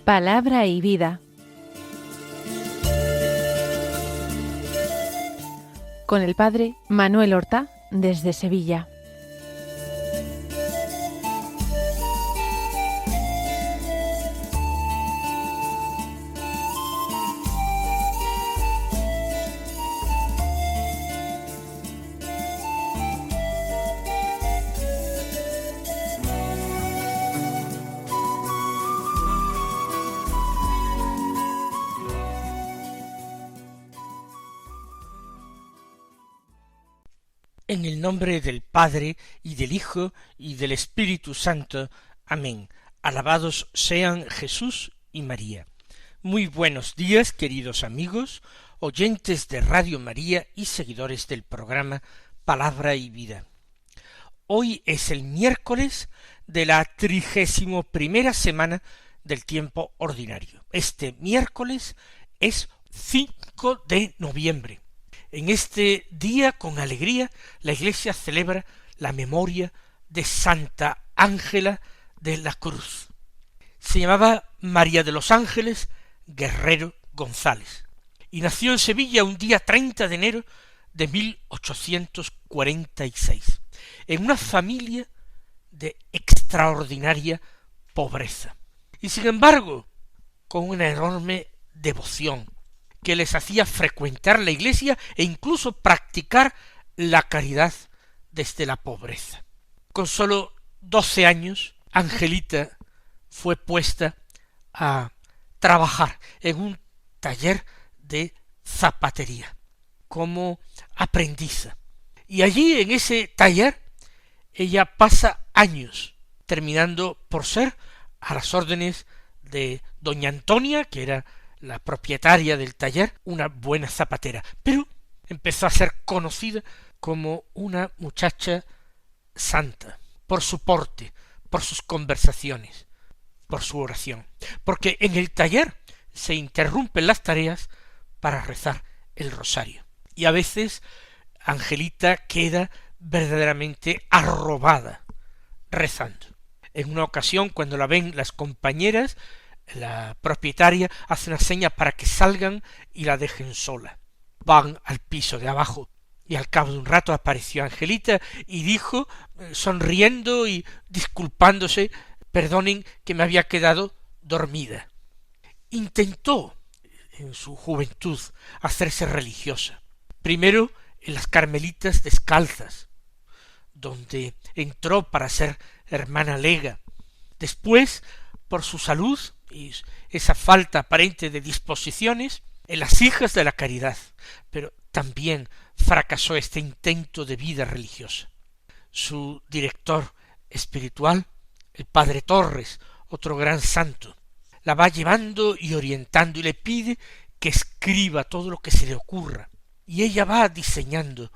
Palabra y vida. Con el padre Manuel Horta, desde Sevilla. En el nombre del Padre, y del Hijo, y del Espíritu Santo. Amén. Alabados sean Jesús y María. Muy buenos días, queridos amigos, oyentes de Radio María y seguidores del programa Palabra y Vida. Hoy es el miércoles de la 31ª semana del tiempo ordinario. Este miércoles es 5 de noviembre. En este día, con alegría, la Iglesia celebra la memoria de Santa Ángela de la Cruz. Se llamaba María de los Ángeles Guerrero González y nació en Sevilla un día 30 de enero de 1846, en una familia de extraordinaria pobreza. Y sin embargo, con una enorme devoción que les hacía frecuentar la iglesia e incluso practicar la caridad desde la pobreza. Con sólo 12 años, Angelita fue puesta a trabajar en un taller de zapatería como aprendiza. Y allí, en ese taller, ella pasa años, terminando por ser a las órdenes de doña Antonia, que era la propietaria del taller, una buena zapatera, pero empezó a ser conocida como una muchacha santa, por su porte, por sus conversaciones, por su oración, porque en el taller se interrumpen las tareas para rezar el rosario, y a veces Angelita queda verdaderamente arrobada rezando. En una ocasión, cuando la ven las compañeras, la propietaria hace una seña para que salgan y la dejen sola. Van al piso de abajo y al cabo de un rato apareció Angelita y dijo, sonriendo y disculpándose: perdonen que me había quedado dormida. Intentó en su juventud hacerse religiosa, primero en las Carmelitas Descalzas, donde entró para ser hermana lega, después, por su salud y esa falta aparente de disposiciones, en las Hijas de la Caridad, pero también fracasó este intento de vida religiosa. Su director espiritual, el padre Torres, otro gran santo, la va llevando y orientando y le pide que escriba todo lo que se le ocurra, y ella va diseñando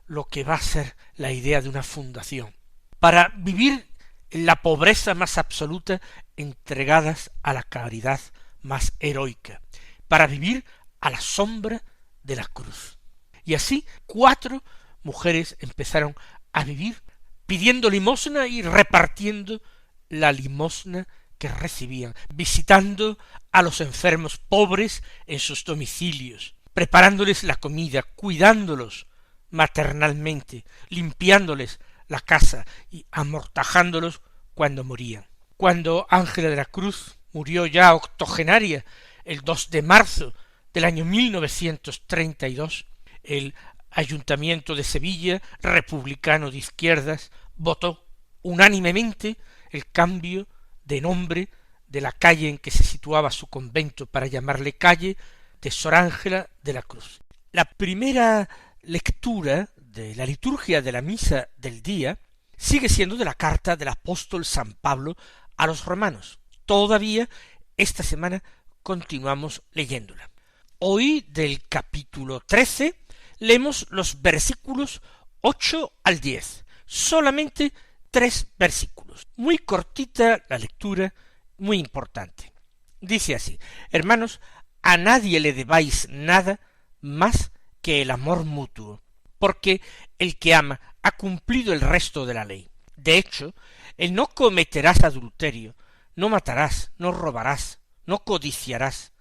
lo que va a ser la idea de una fundación, para vivir en la pobreza más absoluta, entregadas a la caridad más heroica, para vivir a la sombra de la cruz. Y así 4 mujeres empezaron a vivir pidiendo limosna y repartiendo la limosna que recibían, visitando a los enfermos pobres en sus domicilios, preparándoles la comida, cuidándolos maternalmente, limpiándoles la casa y amortajándolos cuando morían. Cuando Ángela de la Cruz murió ya octogenaria el 2 de marzo del año 1932, el Ayuntamiento de Sevilla, republicano de izquierdas, votó unánimemente el cambio de nombre de la calle en que se situaba su convento para llamarle calle de Sor Ángela de la Cruz. La primera lectura de la liturgia de la misa del día sigue siendo de la carta del apóstol San Pablo a los romanos. Todavía esta semana continuamos leyéndola. Hoy, del capítulo 13, leemos los versículos 8 al 10. Solamente 3 versículos. Muy cortita la lectura, muy importante. Dice así: hermanos, a nadie le debáis nada más que el amor mutuo, porque el que ama ha cumplido el resto de la ley. De hecho, el no cometerás adulterio, no matarás, no robarás, no codiciarás.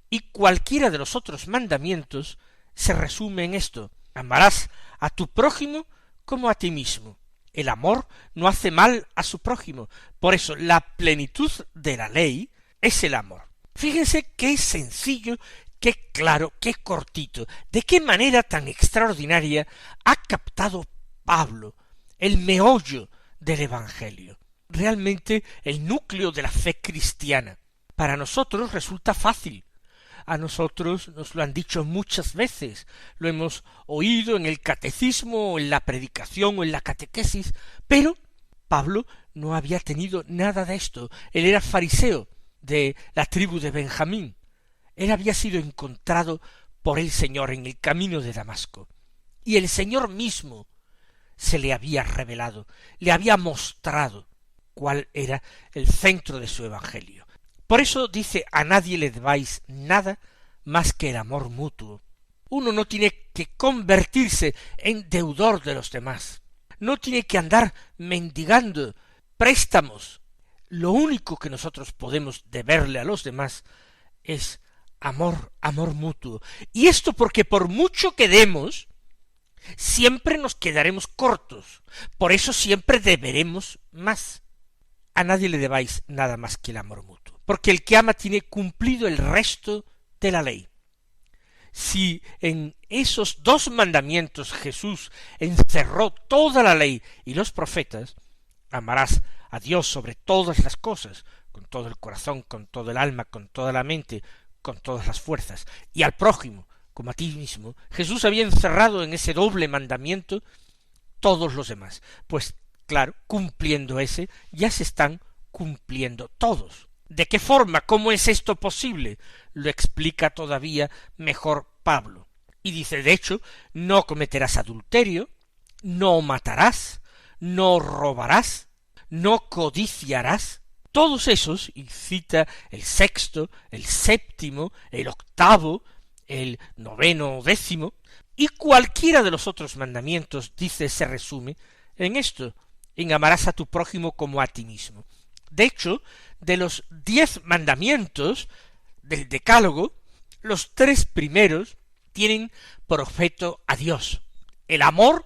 Y cualquiera de los otros mandamientos se resume en esto: amarás a tu prójimo como a ti mismo. El amor no hace mal a su prójimo. Por eso la plenitud de la ley es el amor. Fíjense qué sencillo, qué claro, qué cortito, de qué manera tan extraordinaria ha captado Pablo el meollo del Evangelio, realmente el núcleo de la fe cristiana. Para nosotros resulta fácil. A nosotros nos lo han dicho muchas veces, lo hemos oído en el catecismo, o en la predicación, o en la catequesis, pero Pablo no había tenido nada de esto. Él era fariseo de la tribu de Benjamín. Él había sido encontrado por el Señor en el camino de Damasco, y el Señor mismo se le había revelado, le había mostrado cuál era el centro de su evangelio. Por eso dice: a nadie le debáis nada más que el amor mutuo. Uno no tiene que convertirse en deudor de los demás, no tiene que andar mendigando préstamos. Lo único que nosotros podemos deberle a los demás es amor, amor mutuo. Y esto porque por mucho que demos, siempre nos quedaremos cortos. Por eso siempre deberemos más. A nadie le debáis nada más que el amor mutuo, porque el que ama tiene cumplido el resto de la ley. Si en esos 2 mandamientos Jesús encerró toda la ley y los profetas: amarás a Dios sobre todas las cosas, con todo el corazón, con todo el alma, con toda la mente, con todas las fuerzas, y al prójimo como a ti mismo, Jesús había encerrado en ese doble mandamiento todos los demás. Pues claro, cumpliendo ese, ya se están cumpliendo todos. ¿De qué forma? ¿Cómo es esto posible? Lo explica todavía mejor Pablo. Y dice: de hecho, no cometerás adulterio, no matarás, no robarás, no codiciarás. Todos esos, y cita el 6º, el 7º, el 8º, el 9º, 10º, y cualquiera de los otros mandamientos, dice, se resume en esto: en amarás a tu prójimo como a ti mismo. De hecho, de los 10 mandamientos del Decálogo, los 3 primeros tienen por objeto a Dios, el amor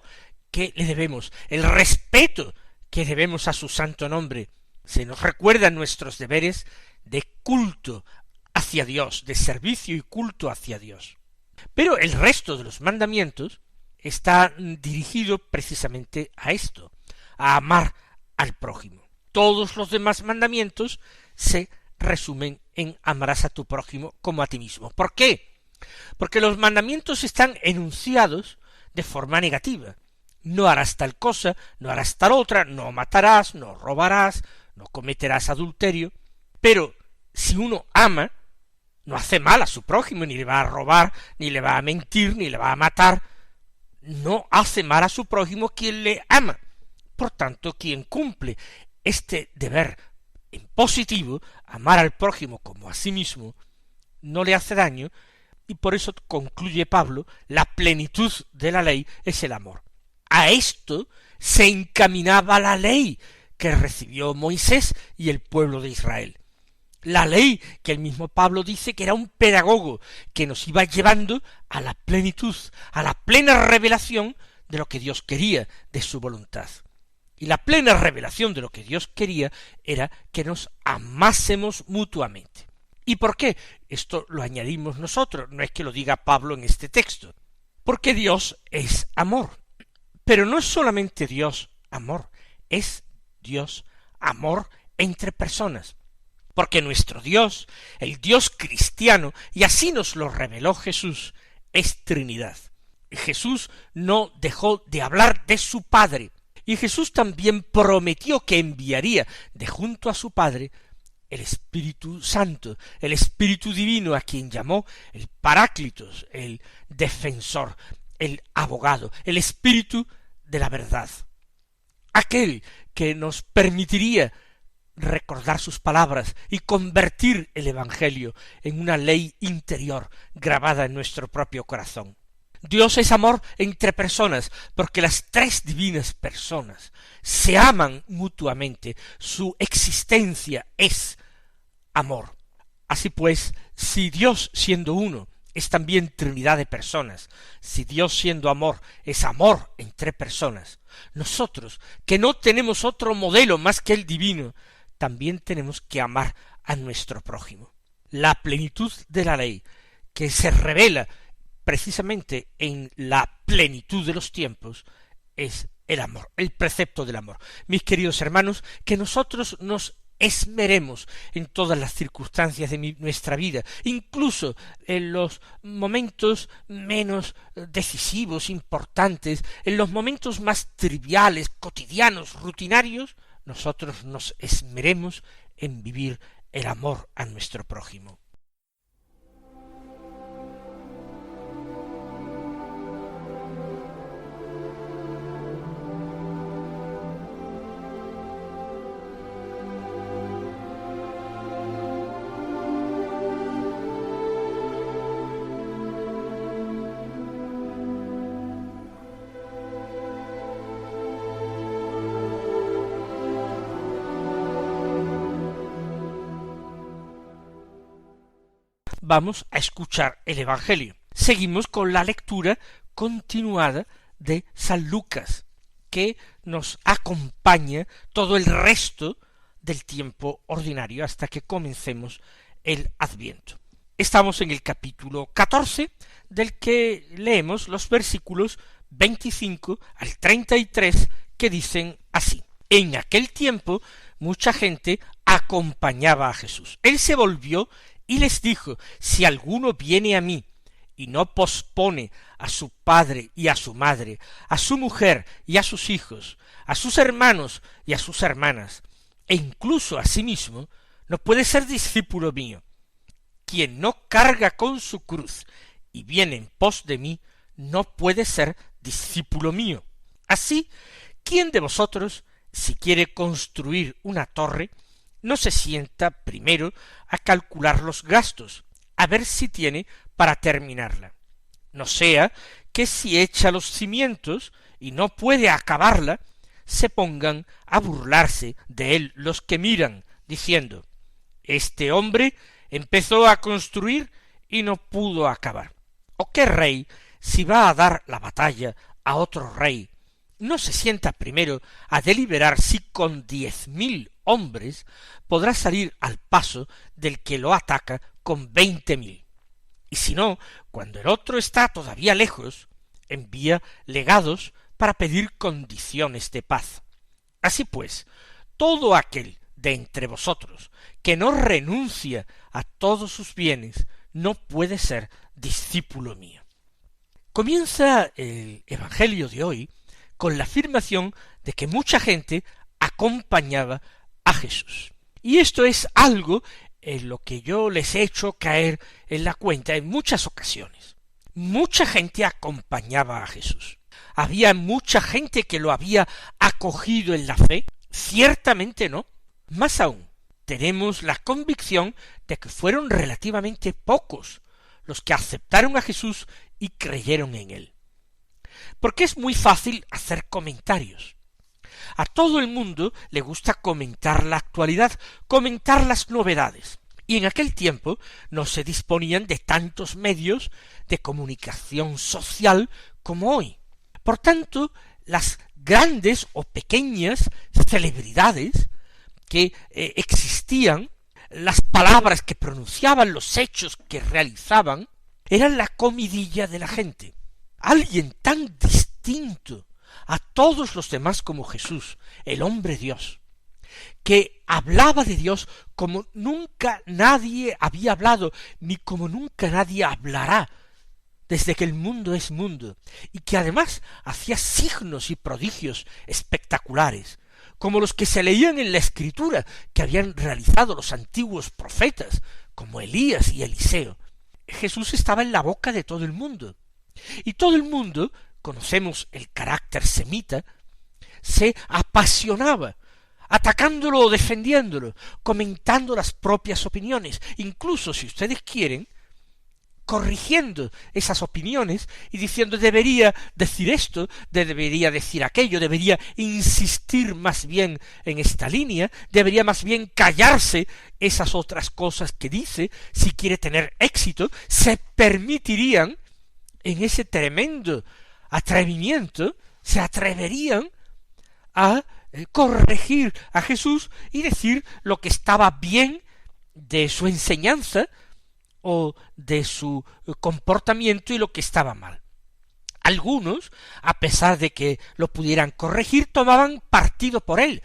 que le debemos, el respeto que debemos a su santo nombre. Se nos recuerdan nuestros deberes de culto hacia Dios, de servicio y culto hacia Dios. Pero el resto de los mandamientos está dirigido precisamente a esto, a amar al prójimo. Todos los demás mandamientos se resumen en amarás a tu prójimo como a ti mismo. ¿Por qué? Porque los mandamientos están enunciados de forma negativa. No harás tal cosa, no harás tal otra, no matarás, no robarás, no cometerás adulterio. Pero si uno ama, no hace mal a su prójimo, ni le va a robar, ni le va a mentir, ni le va a matar. No hace mal a su prójimo quien le ama. Por tanto, quien cumple este deber en positivo, amar al prójimo como a sí mismo, no le hace daño, y por eso concluye Pablo: la plenitud de la ley es el amor. A esto se encaminaba la ley que recibió Moisés y el pueblo de Israel. La ley que el mismo Pablo dice que era un pedagogo que nos iba llevando a la plenitud, a la plena revelación de lo que Dios quería, de su voluntad. Y la plena revelación de lo que Dios quería era que nos amásemos mutuamente. ¿Y por qué? Esto lo añadimos nosotros, no es que lo diga Pablo en este texto. Porque Dios es amor. Pero no es solamente Dios amor, es Dios amor entre personas. Porque nuestro Dios, el Dios cristiano, y así nos lo reveló Jesús, es Trinidad. Jesús no dejó de hablar de su Padre, y Jesús también prometió que enviaría de junto a su Padre el Espíritu Santo, el Espíritu Divino, a quien llamó el Paráclitos, el defensor, el abogado, el Espíritu de la verdad, aquel que nos permitiría recordar sus palabras y convertir el Evangelio en una ley interior grabada en nuestro propio corazón. Dios es amor entre personas, porque las 3 divinas personas se aman mutuamente, su existencia es amor. Así pues, si Dios siendo uno es también Trinidad de personas, si Dios siendo amor es amor entre personas, nosotros, que no tenemos otro modelo más que el divino, también tenemos que amar a nuestro prójimo. La plenitud de la ley, que se revela precisamente en la plenitud de los tiempos, es el amor, el precepto del amor. Mis queridos hermanos, que nosotros nos esmeremos en todas las circunstancias de nuestra vida, incluso en los momentos menos decisivos, importantes, en los momentos más triviales, cotidianos, rutinarios, nosotros nos esmeremos en vivir el amor a nuestro prójimo. Vamos a escuchar el Evangelio. Seguimos con la lectura continuada de San Lucas, que nos acompaña todo el resto del tiempo ordinario hasta que comencemos el Adviento. Estamos en el capítulo 14, del que leemos los versículos 25 al 33, que dicen así: En aquel tiempo mucha gente acompañaba a Jesús. Él se volvió y les dijo: si alguno viene a mí y no pospone a su padre y a su madre, a su mujer y a sus hijos, a sus hermanos y a sus hermanas, e incluso a sí mismo, no puede ser discípulo mío. Quien no carga con su cruz y viene en pos de mí, no puede ser discípulo mío. Así, ¿quién de vosotros, si quiere construir una torre, no se sienta primero a calcular los gastos, a ver si tiene para terminarla? No sea que si echa los cimientos y no puede acabarla, se pongan a burlarse de él los que miran, diciendo: este hombre empezó a construir y no pudo acabar. ¿O qué rey, si va a dar la batalla a otro rey, no se sienta primero a deliberar si con 10.000 hombres podrá salir al paso del que lo ataca con 20.000? Y si no, cuando el otro está todavía lejos, envía legados para pedir condiciones de paz. Así pues, todo aquel de entre vosotros que no renuncia a todos sus bienes no puede ser discípulo mío. Comienza el Evangelio de hoy con la afirmación de que mucha gente acompañaba a Jesús. Y esto es algo en lo que yo les he hecho caer en la cuenta en muchas ocasiones. Mucha gente acompañaba a Jesús. ¿Había mucha gente que lo había acogido en la fe? Ciertamente no. Más aún, tenemos la convicción de que fueron relativamente pocos los que aceptaron a Jesús y creyeron en él. Porque es muy fácil hacer comentarios. A todo el mundo le gusta comentar la actualidad, comentar las novedades. Y en aquel tiempo no se disponían de tantos medios de comunicación social como hoy. Por tanto, las grandes o pequeñas celebridades que existían, las palabras que pronunciaban, los hechos que realizaban, eran la comidilla de la gente. Alguien tan distinto a todos los demás como Jesús, el hombre Dios, que hablaba de Dios como nunca nadie había hablado, ni como nunca nadie hablará, desde que el mundo es mundo, y que además hacía signos y prodigios espectaculares, como los que se leían en la Escritura, que habían realizado los antiguos profetas, como Elías y Eliseo. Jesús estaba en la boca de todo el mundo, y todo el mundo, conocemos el carácter semita, se apasionaba, atacándolo o defendiéndolo, comentando las propias opiniones, incluso, si ustedes quieren, corrigiendo esas opiniones y diciendo debería decir esto, debería decir aquello, debería insistir más bien en esta línea, debería más bien callarse esas otras cosas que dice si quiere tener éxito, se permitirían en ese tremendo atrevimiento, se atreverían a corregir a Jesús y decir lo que estaba bien de su enseñanza o de su comportamiento y lo que estaba mal. Algunos, a pesar de que lo pudieran corregir, tomaban partido por él,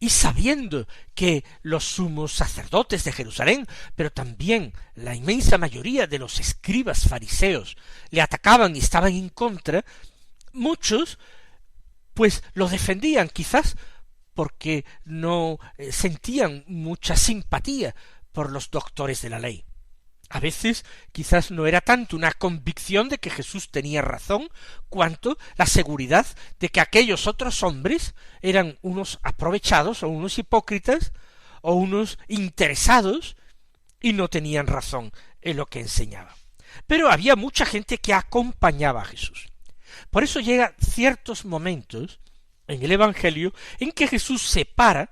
y sabiendo que los sumos sacerdotes de Jerusalén, pero también la inmensa mayoría de los escribas fariseos le atacaban y estaban en contra, muchos pues lo defendían, quizás porque no sentían mucha simpatía por los doctores de la ley. A veces quizás no era tanto una convicción de que Jesús tenía razón, cuanto la seguridad de que aquellos otros hombres eran unos aprovechados o unos hipócritas o unos interesados y no tenían razón en lo que enseñaba. Pero había mucha gente que acompañaba a Jesús. Por eso llega ciertos momentos en el Evangelio en que Jesús se para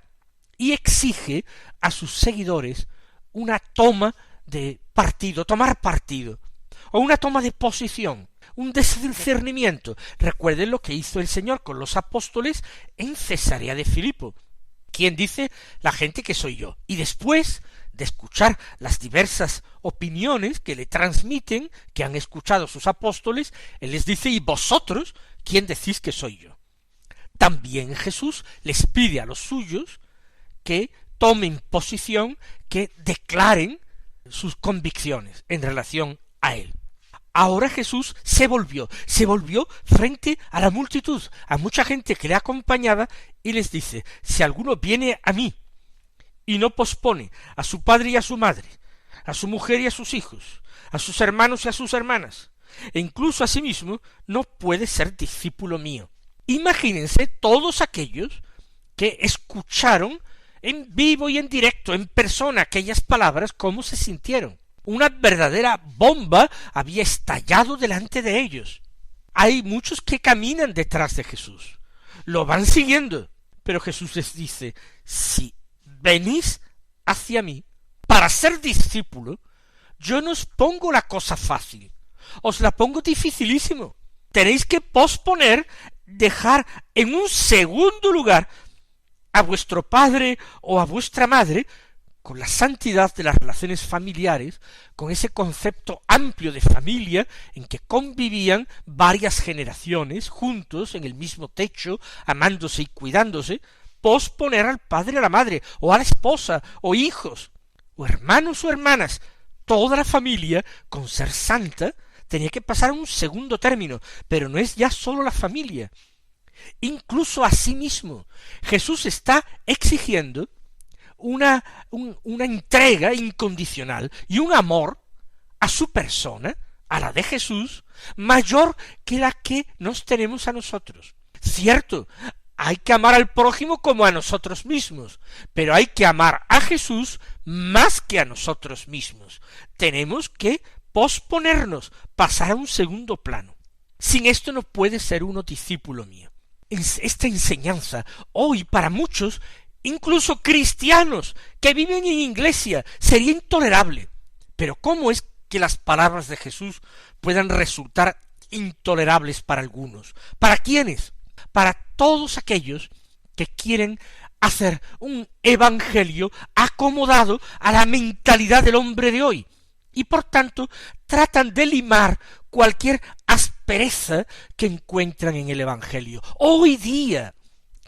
y exige a sus seguidores una toma de partido, tomar partido, o una toma de posición, un discernimiento. Recuerden lo que hizo el Señor con los apóstoles en Cesarea de Filipo. ¿Quién dice la gente que soy yo? Y después de escuchar las diversas opiniones que le transmiten, que han escuchado sus apóstoles, Él les dice, ¿y vosotros quién decís que soy yo? También Jesús les pide a los suyos que tomen posición, que declaren sus convicciones en relación a Él. Ahora Jesús se volvió frente a la multitud, a mucha gente que le acompañaba, y les dice, si alguno viene a mí y no pospone a su padre y a su madre, a su mujer y a sus hijos, a sus hermanos y a sus hermanas, e incluso a sí mismo, no puede ser discípulo mío. Imagínense todos aquellos que escucharon en vivo y en directo, en persona, aquellas palabras, cómo se sintieron. Una verdadera bomba había estallado delante de ellos. Hay muchos que caminan detrás de Jesús, lo van siguiendo, pero Jesús les dice, si venís hacia mí para ser discípulo, yo no os pongo la cosa fácil, os la pongo dificilísimo. Tenéis que posponer, dejar en un segundo lugar a vuestro padre o a vuestra madre, con la santidad de las relaciones familiares, con ese concepto amplio de familia en que convivían varias generaciones juntos en el mismo techo, amándose y cuidándose, posponer al padre, a la madre, o a la esposa, o hijos, o hermanos o hermanas, toda la familia, con ser santa, tenía que pasar a un segundo término, pero no es ya sólo la familia. Incluso a sí mismo, Jesús está exigiendo una entrega incondicional y un amor a su persona, a la de Jesús, mayor que la que nos tenemos a nosotros. Cierto, hay que amar al prójimo como a nosotros mismos, pero hay que amar a Jesús más que a nosotros mismos. Tenemos que posponernos, pasar a un segundo plano. Sin esto no puede ser uno discípulo mío. Esta enseñanza hoy para muchos, incluso cristianos que viven en iglesia, sería intolerable. Pero ¿cómo es que las palabras de Jesús puedan resultar intolerables para algunos? ¿Para quiénes? Para todos aquellos que quieren hacer un evangelio acomodado a la mentalidad del hombre de hoy, y por tanto tratan de limar cualquier aspereza que encuentran en el evangelio. Hoy día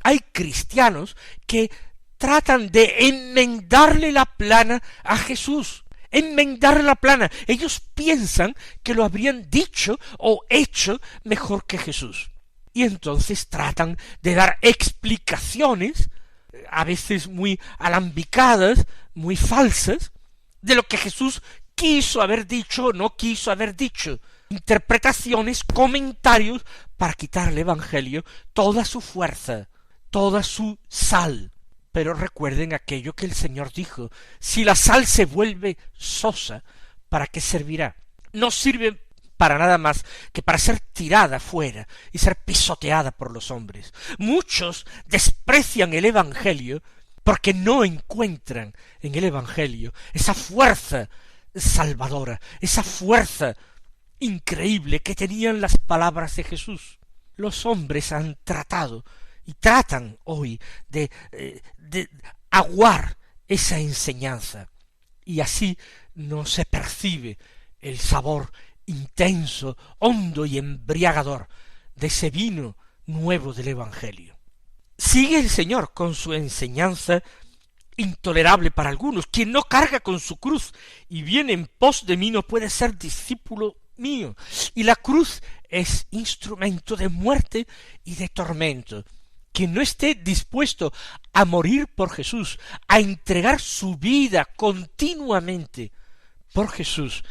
hay cristianos que tratan de enmendarle la plana a Jesús, enmendarle la plana. Ellos piensan que lo habrían dicho o hecho mejor que Jesús. Y entonces tratan de dar explicaciones, a veces muy alambicadas, muy falsas, de lo que Jesús quiso haber dicho o no quiso haber dicho. Interpretaciones, comentarios, para quitar al evangelio toda su fuerza, toda su sal. Pero recuerden aquello que el Señor dijo, si la sal se vuelve sosa, ¿para qué servirá? no sirve para nada más que para ser tirada fuera y ser pisoteada por los hombres. Muchos desprecian el Evangelio porque no encuentran en el Evangelio esa fuerza salvadora, esa fuerza increíble que tenían las palabras de Jesús. Los hombres han tratado y tratan hoy de aguar esa enseñanza, y así no se percibe el sabor intenso, hondo y embriagador de ese vino nuevo del Evangelio. Sigue el Señor con su enseñanza intolerable para algunos. Quien no carga con su cruz y viene en pos de mí no puede ser discípulo mío. Y la cruz es instrumento de muerte y de tormento. Quien no esté dispuesto a morir por Jesús, a entregar su vida continuamente por Jesús,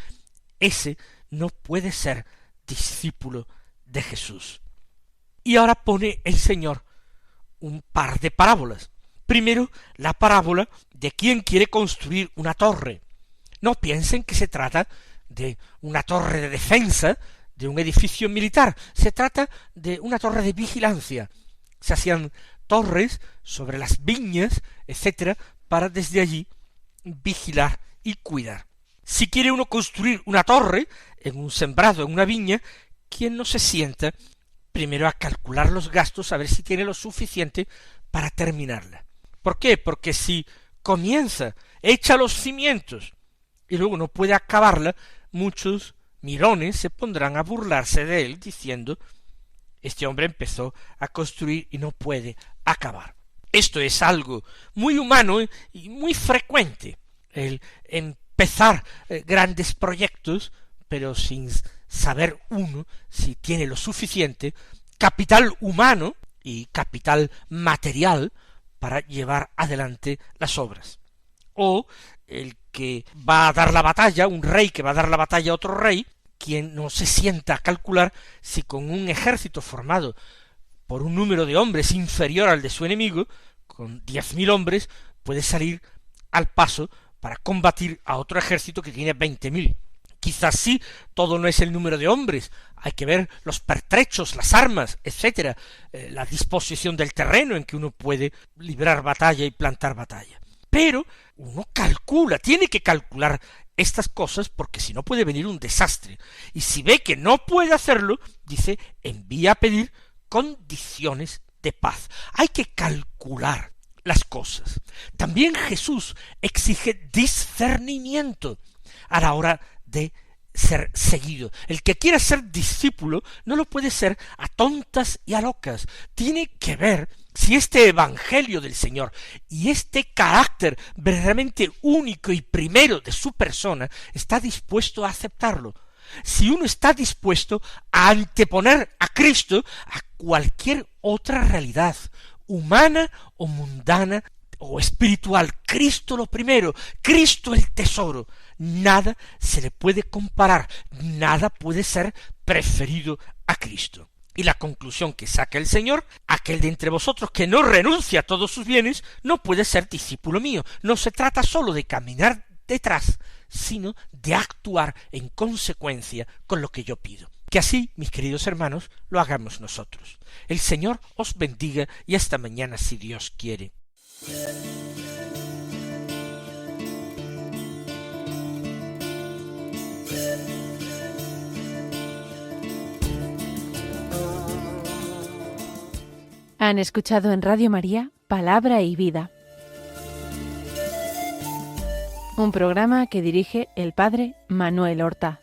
ese no puede ser discípulo de Jesús. Y ahora pone el Señor un par de parábolas. Primero, la parábola de quien quiere construir una torre. No piensen que se trata de una torre de defensa, de un edificio militar. Se trata de una torre de vigilancia. Se hacían torres sobre las viñas, etcétera, para desde allí vigilar y cuidar. Si quiere uno construir una torre en un sembrado, en una viña, ¿quién no se sienta primero a calcular los gastos, a ver si tiene lo suficiente para terminarla? ¿Por qué? Porque si comienza, echa los cimientos y luego no puede acabarla, muchos mirones se pondrán a burlarse de él diciendo: este hombre empezó a construir y no puede acabar. Esto es algo muy humano y muy frecuente, el empezar grandes proyectos, pero sin saber uno si tiene lo suficiente capital humano y capital material para llevar adelante las obras. O el que va a dar la batalla, un rey que va a dar la batalla a otro rey, quien no se sienta a calcular si con un ejército formado por un número de hombres inferior al de su enemigo, con 10.000 hombres, puede salir al paso para combatir a otro ejército que tiene 20.000. Quizás sí, todo no es el número de hombres, hay que ver los pertrechos, las armas, etcétera, la disposición del terreno en que uno puede librar batalla y plantar batalla. Pero uno calcula, tiene que calcular estas cosas porque si no puede venir un desastre. Y si ve que no puede hacerlo, dice, envía a pedir condiciones de paz. Hay que calcular las cosas. También Jesús exige discernimiento a la hora de ser seguido. El que quiera ser discípulo no lo puede ser a tontas y a locas. Tiene que ver si este evangelio del Señor y este carácter verdaderamente único y primero de su persona está dispuesto a aceptarlo. Si uno está dispuesto a anteponer a Cristo a cualquier otra realidad, humana o mundana o espiritual, Cristo lo primero, Cristo el tesoro, nada se le puede comparar, nada puede ser preferido a Cristo. Y la conclusión que saca el Señor: aquel de entre vosotros que no renuncia a todos sus bienes no puede ser discípulo mío. No se trata sólo de caminar detrás, sino de actuar en consecuencia con lo que yo pido. Que así, mis queridos hermanos, lo hagamos nosotros. El Señor os bendiga y hasta mañana si Dios quiere. Han escuchado en Radio María Palabra y Vida, un programa que dirige el Padre Manuel Horta.